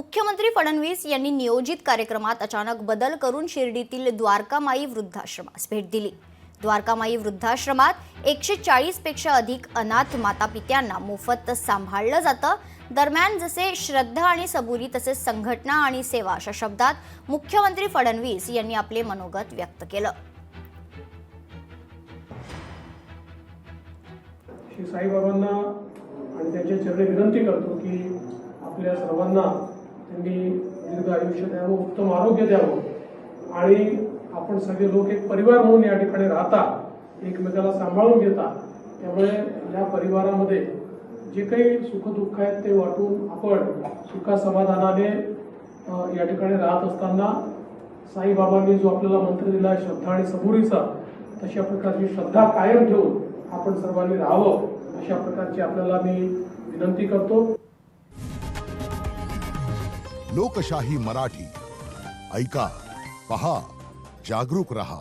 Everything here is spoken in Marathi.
मुख्यमंत्री फडणवीस यांनी नियोजित कार्यक्रमात अचानक बदल करून शिर्डीतील द्वारकामाई वृद्धाश्रमास भेट दिली। द्वारकामाई वृद्धाश्रमात 140 पेक्षा अधिक अनाथ मातापित्यांना मोफत सांभाळलं जातं। दरम्यान जसे श्रद्धा आणि सबुरी तसेच संघटना आणि सेवा अशा शब्दात मुख्यमंत्री फडणवीस यांनी आपले मनोगत व्यक्त केलं। श्री साईबाबांना आणि त्यांच्या चरणी विनंती करतो की आपल्या सर्वांना त्यांनी दीर्घ आयुष्य द्यावं, उत्तम आरोग्य द्यावं आणि आपण सगळे लोक एक परिवार म्हणून या ठिकाणी राहता, एकमेकाला सांभाळून घेता। त्यामुळे या परिवारामध्ये जे काही सुखदुःख आहेत ते वाटून आपण सुखासमाधानाने या ठिकाणी राहत असताना साईबाबांनी जो आपल्याला मंत्र दिला श्रद्धा आणि सबुरीचा, तशा प्रकारची श्रद्धा कायम ठेवून आपण सर्वांनी राहावं अशा प्रकारची आपल्याला मी विनंती करतो। लोकशाही मराठी ऐका, पहा, जागरूक रहा।